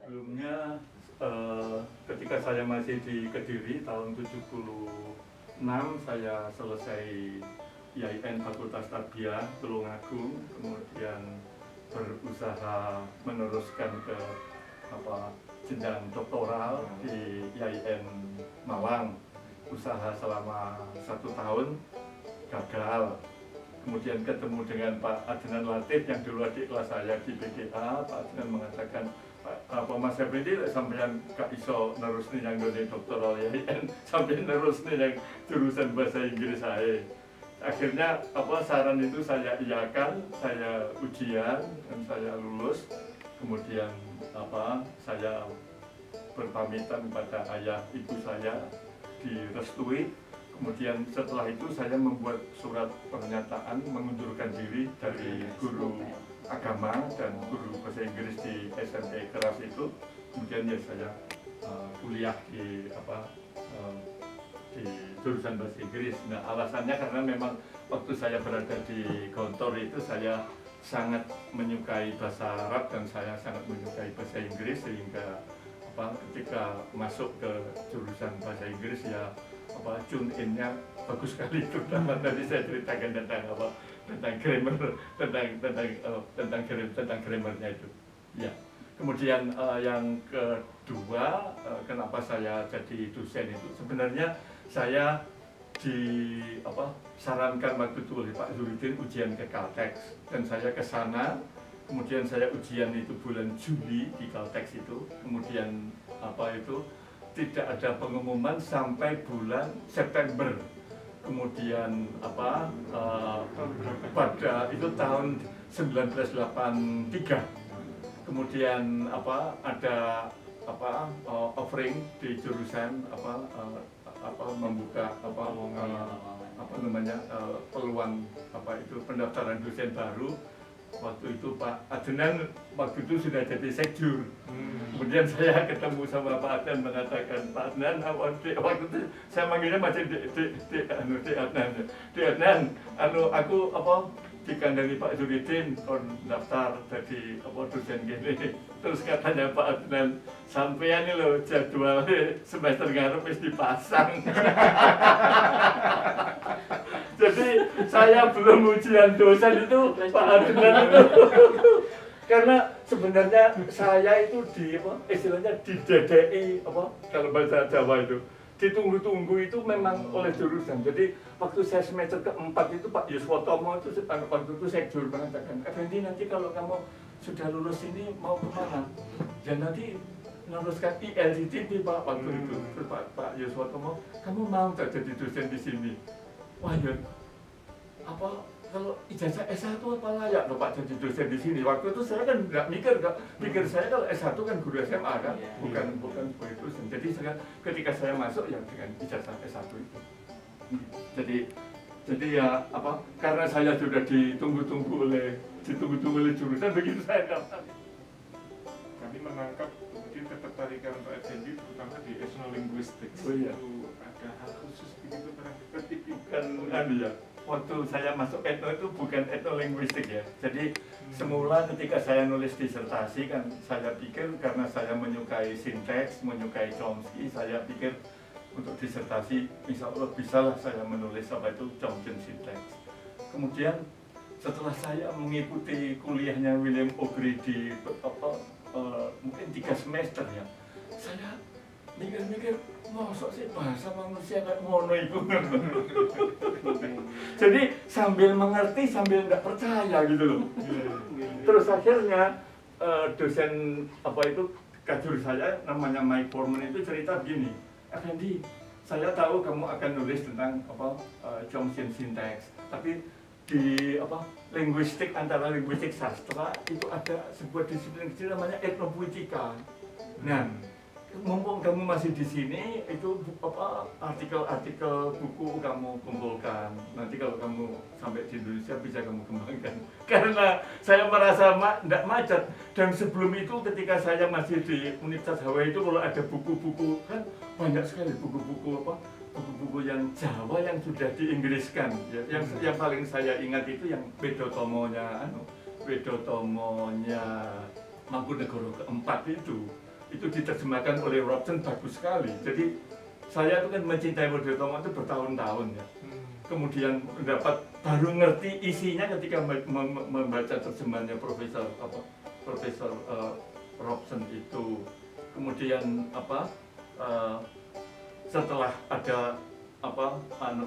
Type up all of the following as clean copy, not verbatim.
Sebelumnya ketika saya masih di Kediri tahun 76 saya selesai IAIN Fakultas Tarbiyah Tulungagung, kemudian berusaha meneruskan ke jenjang doktoral di IAIN Malang. Usaha selama 1 tahun gagal. Kemudian ketemu dengan Pak Adnan Latif yang dulu adik kelas saya di BGA. Pak Adnan mengatakan, Mas Effendi sampeyan gak iso nerus nih yang gede doktoral IAIN, sampai nerus nih yang jurusan bahasa Inggris saya. Akhirnya saran itu saya iakan, saya ujian dan saya lulus. Kemudian saya berpamitan pada ayah ibu saya, direstui. Kemudian setelah itu saya membuat surat pernyataan mengundurkan diri dari guru agama dan guru bahasa Inggris di SMP Keras itu. Kemudian ya saya kuliah di di jurusan bahasa Inggris. Nah, alasannya karena memang waktu saya berada di Gontor itu saya sangat menyukai bahasa Arab dan saya sangat menyukai bahasa Inggris, sehingga ketika masuk ke jurusan bahasa Inggris ya tune in-nya bagus sekali, terutama tadi saya ceritakan tentang grammar, tentang grammarnya itu. Ya. Kemudian yang kedua, kenapa saya jadi dosen itu sebenarnya saya sarankan waktu itu oleh Pak Zuridin ujian ke Caltex, dan saya ke sana. Kemudian saya ujian itu bulan Juli di Caltex itu. Kemudian tidak ada pengumuman sampai bulan September. Kemudian pada itu tahun 1983. Kemudian ada offering di jurusan membuka peluang pendaftaran dosen baru. Waktu itu Pak Adnan waktu itu sudah jadi sekjur. Kemudian saya ketemu sama Pak Adnan, mengatakan, Pak Adnan, waktu itu saya manggilnya masih Di Adnan, aku dikandani Pak Zuridin kon daftar jadi dosen gini. Terus katanya Pak Adnan, sampean ini loh jadwal semester ngarep wis dipasang. Jadi saya belum ujian dosen itu Pak Adnan itu. Karena sebenarnya saya itu istilahnya didedeki kalau bahasa Jawa itu. Ditunggu-tunggu itu memang oleh jurusan. Jadi waktu saya semester keempat itu Pak Yuswotomo itu waktu itu sekjur mengatakan, Effendi, nanti kalau kamu sudah lulus ini mau kemana? Ya nanti meneruskan ILCTP Pak waktu itu. Terus Pak Yuswotomo, kamu mau tak jadi dosen di sini? Wah ya, kalau ijazah S1 apa layak loh Pak jadi dosen di sini? Waktu itu saya kan nggak mikir saya kalau S1 kan guru SMA kan, bukan sebagai dosen. Jadi ketika saya masuk ya dengan ijazah S1 itu. Jadi ya karena saya sudah ditunggu-tunggu oleh jurusan, begitu saya daftar. Kami menangkap mungkin ketertarikan Pak Effendi terutama di ethnolinguistics. Oh iya. Itu ada hal khusus begitu berarti Bukan ya. Waktu saya masuk etno itu bukan etnolinguistik ya. Jadi semula ketika saya nulis disertasi kan saya pikir karena saya menyukai sinteks, menyukai Chomsky, saya pikir untuk disertasi insya Allah bisalah saya menulis Chomsky sinteks. Kemudian setelah saya mengikuti kuliahnya William O'Grady mungkin 3 semester ya, saya mikir mosok sih bahasa manusia kayak ngono itu. Jadi sambil mengerti sambil nggak percaya gitu loh. Terus akhirnya dosen kajur saya namanya Mike Foreman itu cerita begini, Effendi, saya tahu kamu akan nulis tentang Chomsky syntax, tapi di linguistik, antara linguistik sastra itu ada sebuah disiplin kecil namanya etnopoetika. Nah, mumpung kamu masih di sini, itu artikel-artikel buku kamu kumpulkan. Nanti kalau kamu sampai di Indonesia bisa kamu kembangkan. Karena saya merasa tidak macet. Dan sebelum itu ketika saya masih di Universitas Hawaii itu kalau ada buku-buku kan banyak sekali buku-buku yang Jawa yang sudah diinggriskan. Ya, yang paling saya ingat itu yang Wedotomonya Mangkunegoro keempat itu. itu diterjemahkan oleh Robson bagus sekali. Jadi saya itu kan mencintai model Tomo itu bertahun-tahun ya. Kemudian mendapat baru ngerti isinya ketika membaca terjemahannya Profesor Robson itu. Kemudian setelah ada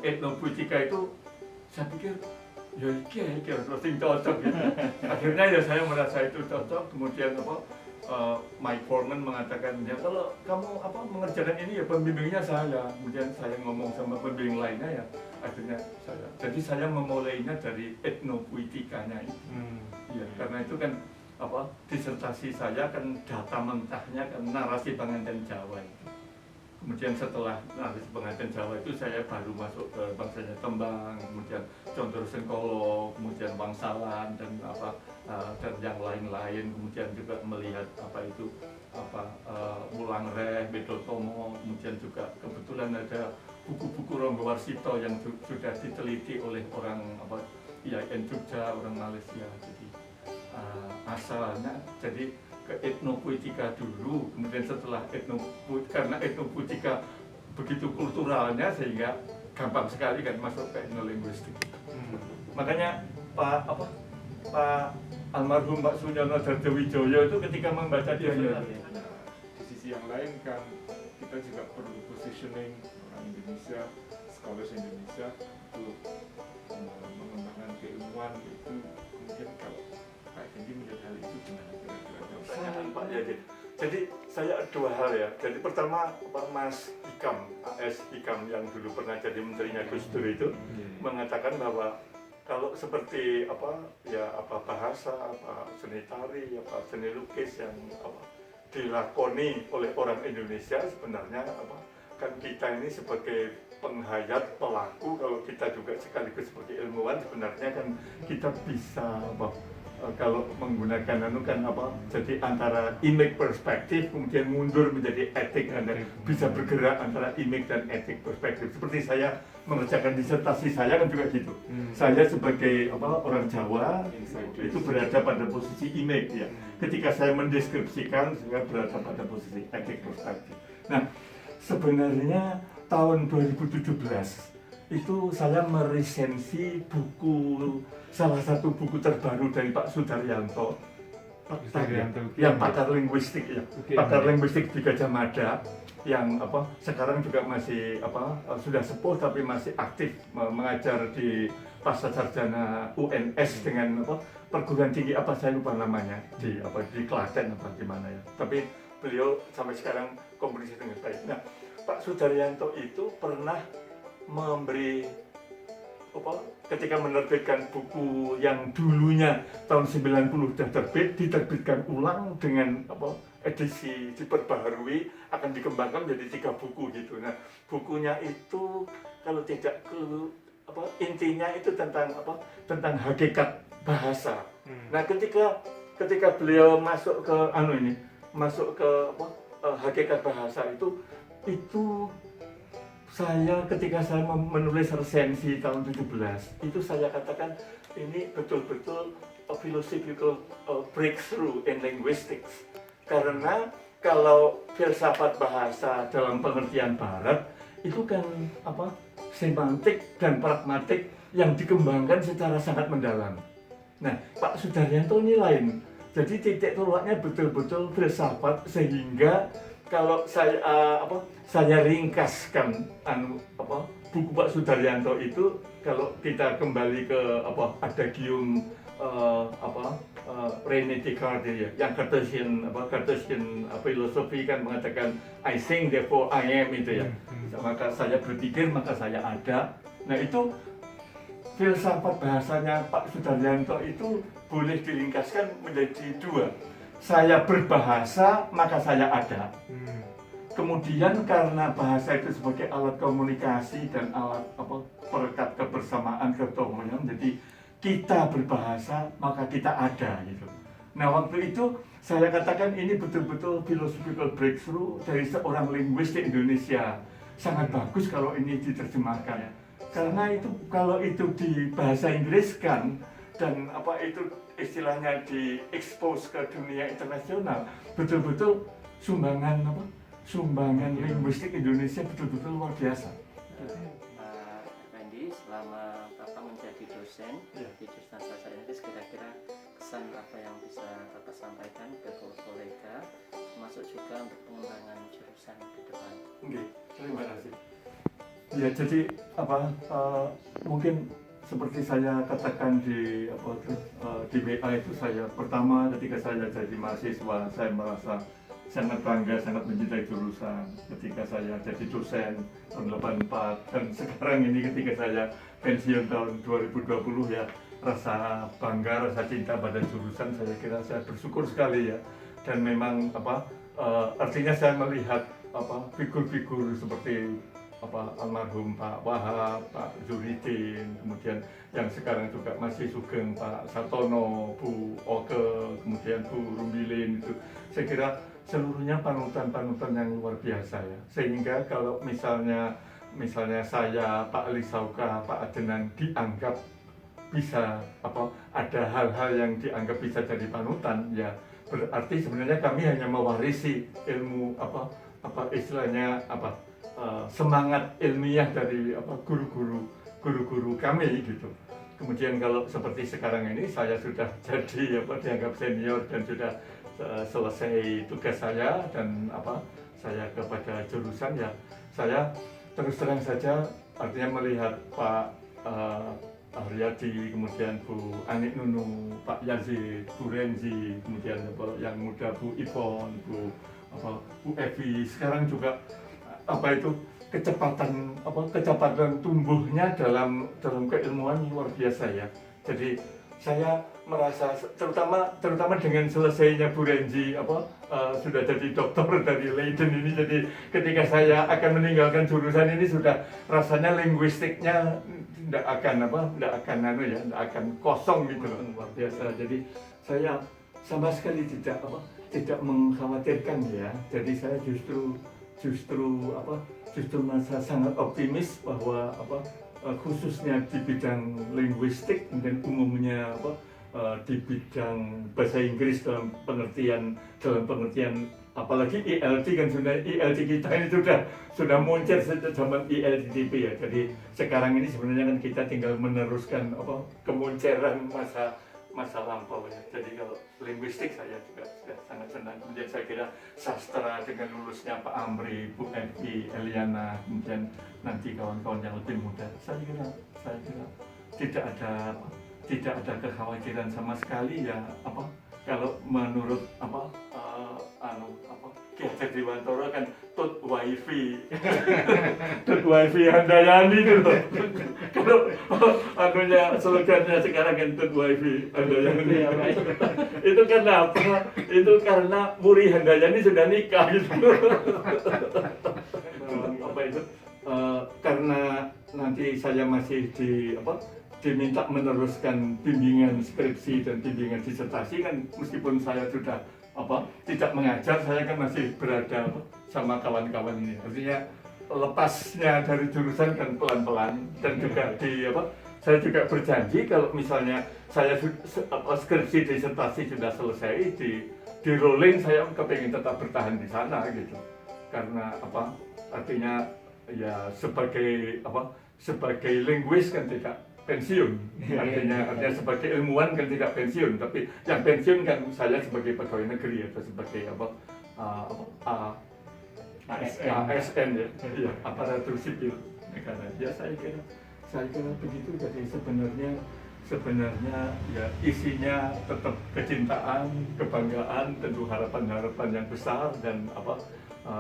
etnopoetika itu saya pikir ya iki terus cocok gitu. Akhirnya ya saya merasa itu cocok. Kemudian Mike Foreman mengatakan ya kalau kamu mengerjakan ini ya pembimbingnya saya. Kemudian saya ngomong sama pembimbing lainnya ya akhirnya saya. Jadi saya memulainya dari etnopoetikanya itu. Ya, karena itu kan disertasi saya kan data mentahnya kan narasi pengantin Jawa itu. Kemudian setelah narasi pengantin Jawa itu saya baru masuk ke bangsanya Tembang, kemudian Condro Sengkolo, kemudian Wangsalan dan dan yang lain-lain. Kemudian juga melihat Wulangreh, Bedo Tomo, kemudian juga kebetulan ada buku-buku Ronggo Warsito yang sudah diteliti oleh orang IAIN Jogja, orang Malaysia. Jadi asalnya jadi ke etnopoetika dulu, kemudian setelah karena etnopoetika begitu kulturalnya sehingga gampang sekali kan masuk ke etnolinguistik. Makanya Pak almarhum Pak Sunyono Darjowijoyo itu ketika membaca dia di sisi yang lain kan kita juga perlu positioning orang Indonesia, scholars Indonesia untuk mengembangkan keilmuan itu. Kemudian kalau Pak Effendi melihat hal itu gimana kira-kira? Pak Yadi. Jadi saya dua hal ya. Jadi pertama Pak Mas Hikam, AS Hikam yang dulu pernah jadi menterinya Gus Dur itu mengatakan bahwa kalau seperti bahasa, seni tari, seni lukis yang dilakoni oleh orang Indonesia sebenarnya kan kita ini sebagai penghayat pelaku, kalau kita juga sekaligus sebagai ilmuwan sebenarnya kan kita bisa kalau menggunakan jadi antara image perspektif kemudian mundur menjadi etik, Anda bisa bergerak antara image dan etik perspektif. Seperti saya mengerjakan disertasi saya kan juga gitu. Saya sebagai orang Jawa itu berada pada posisi image ya. Ketika saya mendeskripsikan saya berada pada posisi etik perspektif. Nah, sebenarnya tahun 2017 itu saya meresensi salah satu buku terbaru dari Pak Sudaryanto yang pakar linguistik ya. Pakar linguistik di Gajah Mada yang sekarang juga masih sudah sepuh tapi masih aktif mengajar di Pascasarjana UNS dengan perguruan tinggi saya lupa namanya di Klaten di mana ya. Tapi beliau sampai sekarang komunikasi dengan baik. Nah, Pak Sudaryanto itu pernah memberi ketika menerbitkan buku yang dulunya tahun 90 sudah terbit, diterbitkan ulang dengan edisi diperbaharui, akan dikembangkan menjadi 3 buku gitu. Nah, bukunya itu kalau tidak intinya itu tentang hakikat bahasa. Nah, ketika beliau masuk ke hakikat bahasa itu ketika saya menulis resensi tahun 17 itu saya katakan ini betul-betul philosophical breakthrough in linguistics, karena kalau filsafat bahasa dalam pengertian barat itu kan semantik dan pragmatik yang dikembangkan secara sangat mendalam. Nah, Pak Sudaryanto ini lain, jadi titik tolaknya betul-betul filsafat, sehingga kalau saya ringkaskan buku Pak Sudaryanto itu, kalau kita kembali ke adagium René Descartes ya, yang Cartesian filosofi kan mengatakan I think therefore I am itu ya. Maka saya berpikir maka saya ada. Nah, itu filsafat bahasanya Pak Sudaryanto itu boleh diringkaskan menjadi 2. Saya berbahasa maka saya ada. Kemudian karena bahasa itu sebagai alat komunikasi dan alat perekat kebersamaan, ketemu, jadi kita berbahasa maka kita ada gitu. Nah, waktu itu saya katakan ini betul-betul philosophical breakthrough dari seorang linguis di Indonesia. Sangat bagus kalau ini diterjemahkan. Karena itu kalau itu di bahasa Inggris kan, dan itu istilahnya diekspos ke dunia internasional, betul-betul sumbangan linguistik Indonesia betul-betul luar biasa. Pak Randy, selama Bapak menjadi dosen Ya. di jurusan bahasa Inggris, kira-kira kesan apa yang bisa Bapak sampaikan ke kolega, termasuk juga untuk pengembangan jurusan ke depan? Oke, terima kasih. Ya, jadi mungkin seperti saya katakan di di WA itu, saya pertama ketika saya jadi mahasiswa saya merasa sangat bangga, sangat mencintai jurusan. Ketika saya jadi dosen tahun 84 dan sekarang ini ketika saya pensiun tahun 2020 ya, rasa bangga, rasa cinta pada jurusan saya kira saya bersyukur sekali ya. Dan memang artinya saya melihat figur-figur seperti almarhum Pak Wahab, Pak Zuridin, kemudian yang sekarang juga masih sugeng Pak Sartono, Bu Oke, kemudian Bu Rumbilin, itu saya kira seluruhnya panutan-panutan yang luar biasa ya. Sehingga kalau misalnya saya, Pak Ali Sauka, Pak Adenan dianggap bisa ada hal-hal yang dianggap bisa jadi panutan ya, berarti sebenarnya kami hanya mewarisi ilmu istilahnya semangat ilmiah dari guru-guru kami gitu. Kemudian kalau seperti sekarang ini saya sudah jadi dianggap senior dan sudah selesai tugas saya dan saya kepada jurusan ya, saya terus terang saja artinya melihat Pak Haryadi, kemudian Bu Anik Nunu, Pak Yazid, Bu Renzi, kemudian yang muda Bu Ipon, Bu Evi, sekarang juga kecepatan tumbuhnya dalam keilmuan luar biasa ya. Jadi saya merasa terutama dengan selesainya Bu Renzi sudah jadi doktor dari Leiden ini, jadi ketika saya akan meninggalkan jurusan ini sudah rasanya linguistiknya tidak akan kosong gitu loh, luar biasa. Jadi saya sama sekali tidak mengkhawatirkan ya. Jadi saya justru merasa sangat optimis bahwa khususnya di bidang linguistik dan umumnya di bidang bahasa Inggris dalam pengertian apalagi ILT kan ILT kita ini sudah muncul sejak zaman ILTP ya. Jadi sekarang ini sebenarnya kan kita tinggal meneruskan kemunceran masa lampau ya. Jadi kalau linguistik saya juga sudah sangat senang. Kemudian saya kira sastra dengan lulusnya Pak Amri, Bu Evi, Eliana, kemudian nanti kawan-kawan yang lebih muda, saya kira tidak ada kekhawatiran sama sekali ya. Kalau menurut Ki Hajar Dewantara kan tut wifi Handayani itu loh. Kalau slogannya sekarang kan tut wifi Handayani. Itu karena apa? Itu karena Muri Handayani sudah nikah gitu. Karena nanti saya masih diminta meneruskan bimbingan skripsi dan bimbingan disertasi kan, meskipun saya sudah tidak mengajar, saya kan masih berada sama kawan-kawan ini. Artinya lepasnya dari jurusan kan pelan-pelan, dan juga saya juga berjanji kalau misalnya saya skripsi disertasi sudah selesai di rolling, saya kepingin tetap bertahan di sana gitu. Karena artinya ya sebagai linguis kan tidak pensiun, artinya sebagai ilmuwan kan tidak pensiun, tapi yang pensiun kan saya sebagai pegawai negeri atau sebagai ASN ya, aparatur sipil negara. Ya saya kira begitu. Jadi sebenarnya ya isinya tetap kecintaan, kebanggaan, tentu harapan-harapan yang besar, dan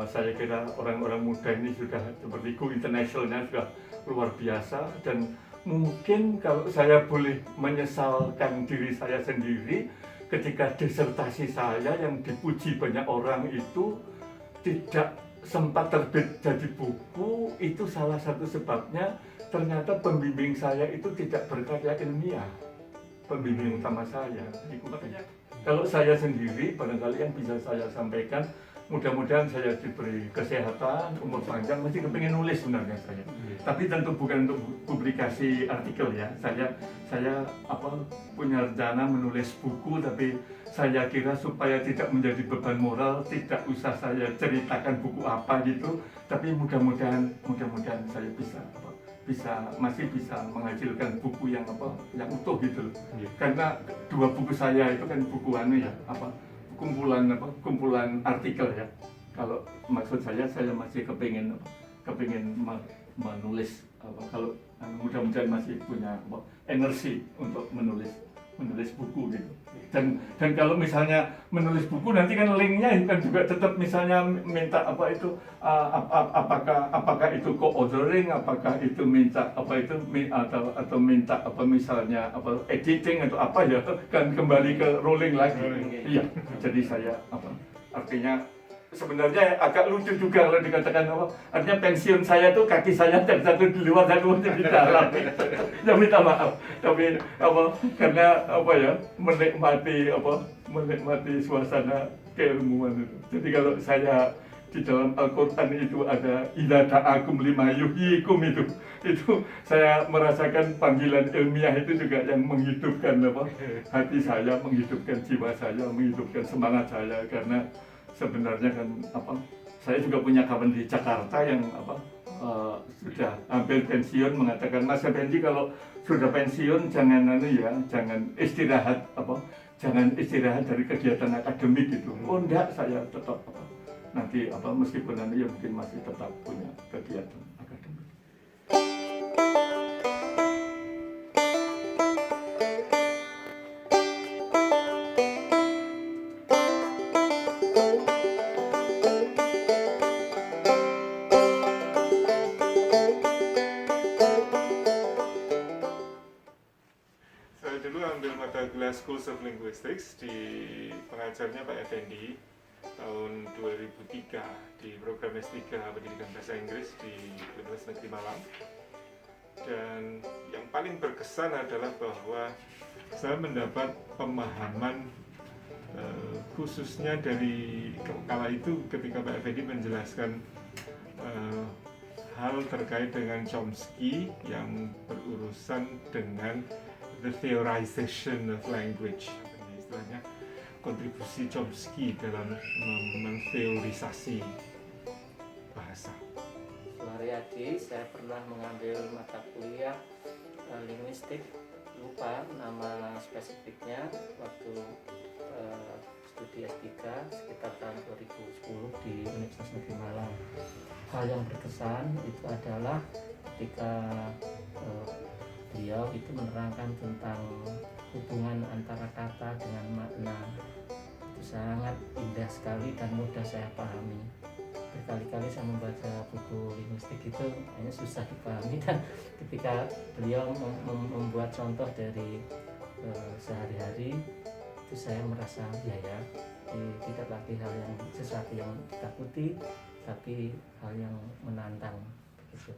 saya kira orang-orang muda ini sudah seperti go internationalnya sudah luar biasa. Dan mungkin kalau saya boleh menyesalkan diri saya sendiri, ketika disertasi saya yang dipuji banyak orang itu tidak sempat terbit jadi buku, itu salah satu sebabnya ternyata pembimbing saya itu tidak berkarya ilmiah, pembimbing utama saya. Makanya kalau saya sendiri, barangkali yang bisa saya sampaikan, mudah-mudahan saya diberi kesehatan, umur panjang, masih kepingin nulis sebenarnya saya. Tapi tentu bukan untuk publikasi artikel ya. Saya punya rencana menulis buku, tapi saya kira supaya tidak menjadi beban moral, tidak usah saya ceritakan buku apa gitu, tapi mudah-mudahan saya masih bisa menghasilkan buku yang utuh gitu loh. Karena 2 buku saya itu kan buku kumpulan artikel ya. Kalau maksud saya masih kepingin menulis kalau mudah-mudahan masih punya energi untuk menulis buku gitu. Dan kalau misalnya menulis buku nanti kan linknya kan juga tetap misalnya minta apakah itu co-authoring, apakah itu minta atau minta misalnya editing atau apa ya, kan kembali ke rolling lagi. Iya. Jadi saya artinya sebenarnya agak lucu juga kalau dikatakan artinya pensiun saya tuh kaki saya satu di luar, satu di dalam. Ya minta maaf, tapi karena menikmati suasana keilmuan itu. Jadi kalau saya di dalam Al-Quran itu ada idza ta'akum lima yuhyikum itu saya merasakan panggilan ilmiah itu juga yang menghidupkan hati saya, menghidupkan jiwa saya, menghidupkan semangat saya. Karena sebenarnya kan saya juga punya kawan di Jakarta yang sudah hampir pensiun mengatakan, Mas Effendi kalau sudah pensiun jangan istirahat dari kegiatan akademik gitu. Oh enggak, saya tetap nanti meskipun nanti ya mungkin masih tetap punya kegiatan akademik. Schools of Linguistics di pengajarnya Pak Effendi tahun 2003 di program S3 Pendidikan Bahasa Inggris di Universitas Negeri Malang. Dan yang paling berkesan adalah bahwa saya mendapat pemahaman khususnya dari kala itu ketika Pak Effendi menjelaskan hal terkait dengan Chomsky yang berurusan dengan the theorization of language, istilahnya kontribusi Chomsky dalam menteorisasi bahasa. Suharyadi, saya pernah mengambil mata kuliah linguistik, lupa nama spesifiknya, waktu studi S3 sekitar tahun 2010 di Universitas Negeri Malang. Hal yang berkesan itu adalah ketika beliau itu menerangkan tentang hubungan antara kata dengan makna. Itu sangat indah sekali dan mudah saya pahami. Berkali-kali saya membaca buku linguistik itu hanya susah dipahami, dan ketika beliau membuat contoh dari sehari-hari itu saya merasa tidak lagi sesuatu yang ditakuti, tapi hal yang menantang begitu.